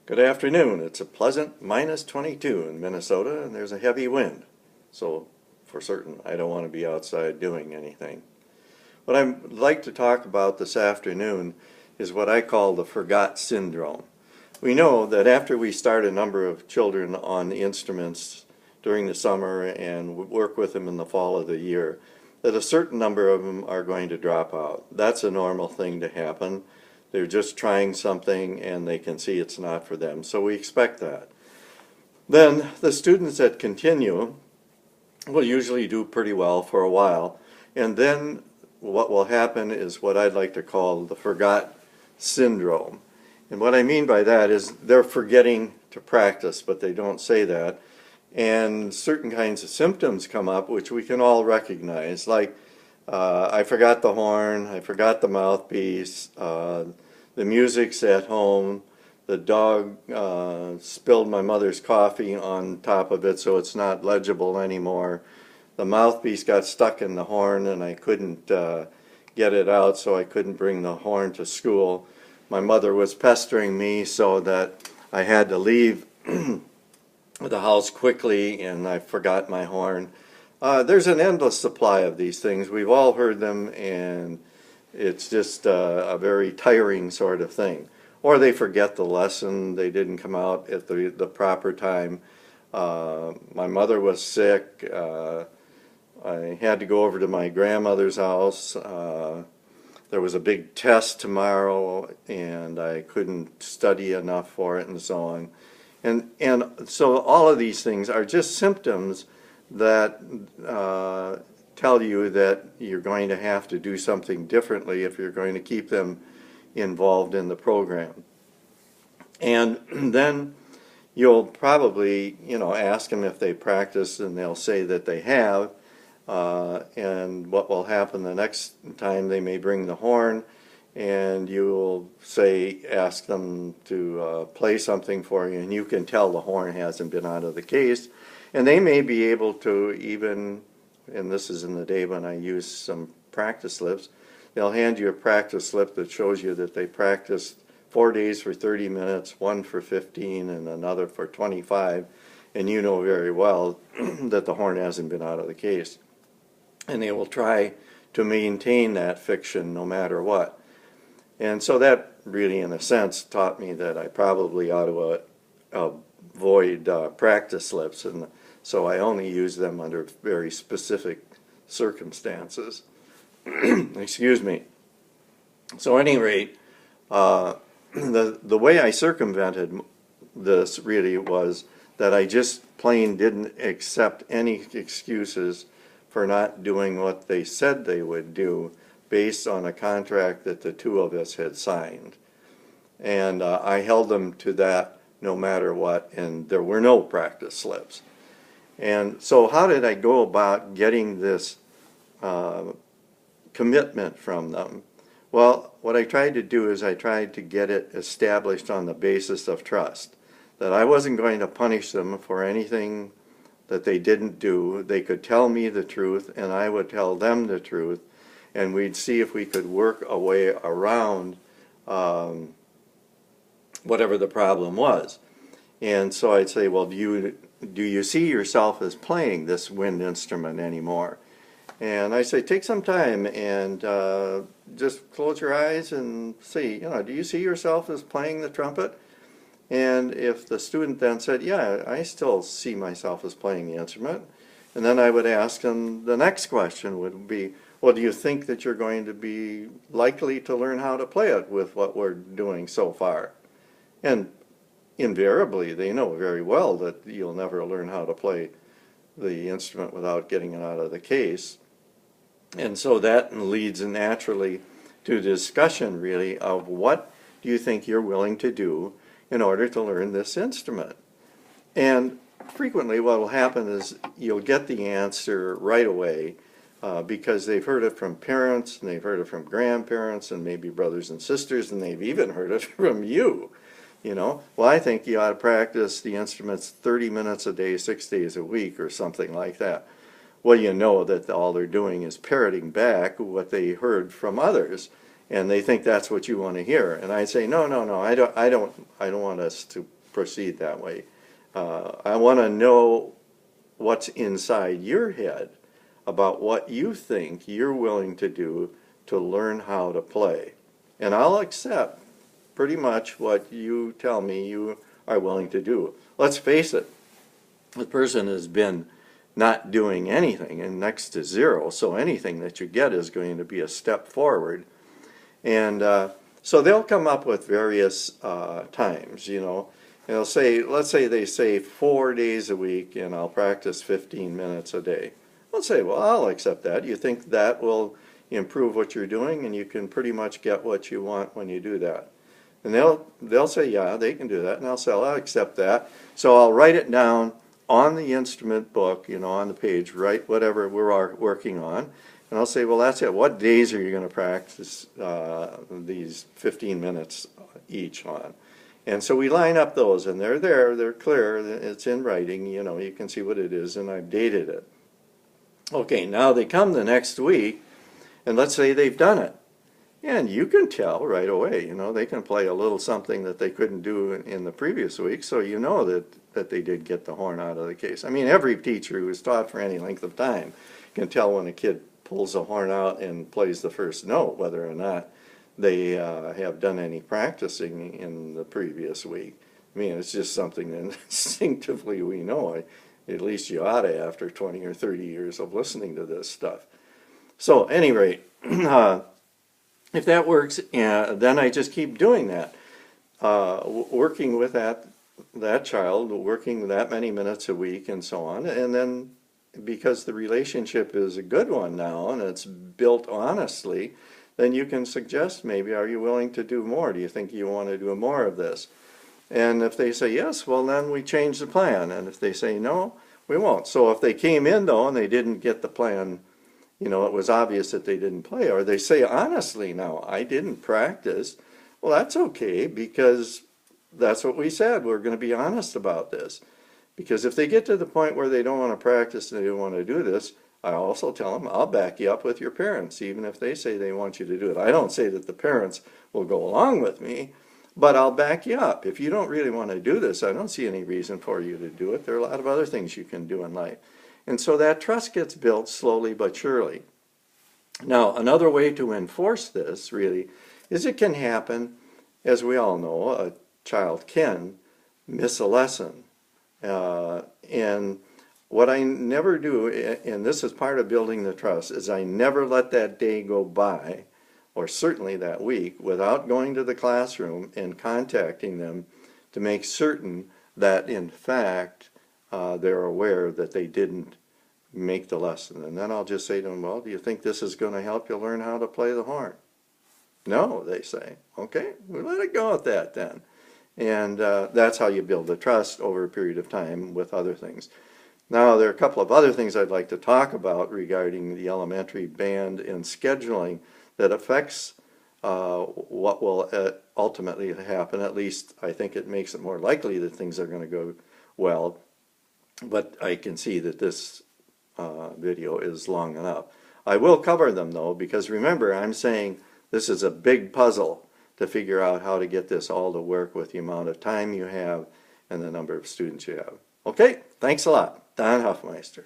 Good afternoon. It's a pleasant -22 in Minnesota and there's a heavy wind. So for certain, I don't want to be outside doing anything. What I'd like to talk about this afternoon is what I call the forgot syndrome. We know that after we start a number of children on the instruments during the summer and work with them in the fall of the year, that a certain number of them are going to drop out. That's a normal thing to happen. They're just trying something and they can see it's not for them. So we expect that. Then the students that continue will usually do pretty well for a while. And then what will happen is what I'd like to call the forgot syndrome. And what I mean by that is they're forgetting to practice, but they don't say that. And certain kinds of symptoms come up which we can all recognize, like I forgot the horn, I forgot the mouthpiece, the music's at home, the dog spilled my mother's coffee on top of it so it's not legible anymore, the mouthpiece got stuck in the horn and I couldn't get it out, so I couldn't bring the horn to school. My mother was pestering me so that I had to leave the house quickly and I forgot my horn. There's an endless supply of these things. We've all heard them and it's just a very tiring sort of thing. Or they forget the lesson, they didn't come out at the proper time. My mother was sick, I had to go over to my grandmother's house. There was a big test tomorrow and I couldn't study enough for it and so on. And so all of these things are just symptoms that tell you that you're going to have to do something differently if you're going to keep them involved in the program. And then you'll probably, ask them if they practice and they'll say that they have. And what will happen the next time, they may bring the horn and you'll ask them to play something for you and you can tell the horn hasn't been out of the case. And they may be able to even, and this is in the day when I use some practice slips, they'll hand you a practice slip that shows you that they practiced 4 days for 30 minutes, one for 15 and another for 25, and you know very well that the horn hasn't been out of the case. And they will try to maintain that fiction no matter what. And so that really, in a sense, taught me that I probably ought to avoid practice slips, and so I only use them under very specific circumstances. Excuse me. So at any rate, the way I circumvented this really was that I just plain didn't accept any excuses for not doing what they said they would do based on a contract that the two of us had signed. And I held them to that no matter what, and there were no practice slips. And so how did I go about getting this commitment from them? Well, what I tried to do is I tried to get it established on the basis of trust, that I wasn't going to punish them for anything that they didn't do. They could tell me the truth and I would tell them the truth, and we'd see if we could work a way around whatever the problem was. And so I'd say, well, do you see yourself as playing this wind instrument anymore? And I say, take some time and just close your eyes and see, do you see yourself as playing the trumpet? And if the student then said, yeah, I still see myself as playing the instrument, and then I would ask them, the next question would be, well, do you think that you're going to be likely to learn how to play it with what we're doing so far? And invariably, they know very well that you'll never learn how to play the instrument without getting it out of the case. And so that leads naturally to discussion, really, of what do you think you're willing to do in order to learn this instrument. And frequently what will happen is you'll get the answer right away because they've heard it from parents, and they've heard it from grandparents, and maybe brothers and sisters, and they've even heard it from you. Well, I think you ought to practice the instruments 30 minutes a day, 6 days a week, or something like that. Well, you know that all they're doing is parroting back what they heard from others, and they think that's what you want to hear. And I say, no, I don't want us to proceed that way. I want to know what's inside your head about what you think you're willing to do to learn how to play. And I'll accept pretty much what you tell me you are willing to do. Let's face it, the person has been not doing anything and next to zero, so anything that you get is going to be a step forward. And so they'll come up with various times, you know. And they'll say, let's say they say 4 days a week and I'll practice 15 minutes a day. I'll say, well, I'll accept that. You think that will improve what you're doing and you can pretty much get what you want when you do that. And they'll say, yeah, they can do that. And I'll say, I'll accept that. So I'll write it down on the instrument book, you know, on the page, write whatever we're working on. And I'll say, well, that's it. What days are you going to practice these 15 minutes each on? And so we line up those, and they're there, they're clear, it's in writing, you know, you can see what it is, and I've dated it. Okay, now they come the next week, and let's say they've done it. And you can tell right away, you know, they can play a little something that they couldn't do in the previous week, so you know that they did get the horn out of the case. I mean, every teacher who's taught for any length of time can tell when a kid pulls a horn out and plays the first note, whether or not they have done any practicing in the previous week. I mean, it's just something that instinctively we know. At least you ought to after 20 or 30 years of listening to this stuff. So, at any rate, if that works, then I just keep doing that. Working with that child, working that many minutes a week and so on. And then because the relationship is a good one now and it's built honestly, then you can suggest maybe, are you willing to do more? Do you think you want to do more of this? And if they say yes, well then we change the plan. And if they say no, we won't. So if they came in though and they didn't get the plan, you know, it was obvious that they didn't play, or they say honestly now, I didn't practice, well that's okay because that's what we said. We're going to be honest about this. Because if they get to the point where they don't want to practice and they don't want to do this, I also tell them, I'll back you up with your parents, even if they say they want you to do it. I don't say that the parents will go along with me, but I'll back you up. If you don't really want to do this, I don't see any reason for you to do it. There are a lot of other things you can do in life. And so that trust gets built slowly but surely. Now, another way to enforce this, really, is it can happen, as we all know, a child can miss a lesson. And what I never do, and this is part of building the trust, is I never let that day go by, or certainly that week, without going to the classroom and contacting them to make certain that, in fact, they're aware that they didn't make the lesson. And then I'll just say to them, well, do you think this is going to help you learn how to play the horn? No, they say. Okay, we'll let it go at that then. And that's how you build the trust over a period of time with other things. Now, there are a couple of other things I'd like to talk about regarding the elementary band and scheduling that affects what will ultimately happen. At least I think it makes it more likely that things are going to go well. But I can see that this video is long enough. I will cover them though, because remember, I'm saying this is a big puzzle to figure out how to get this all to work with the amount of time you have and the number of students you have. Okay, thanks a lot. Don Huffmeister.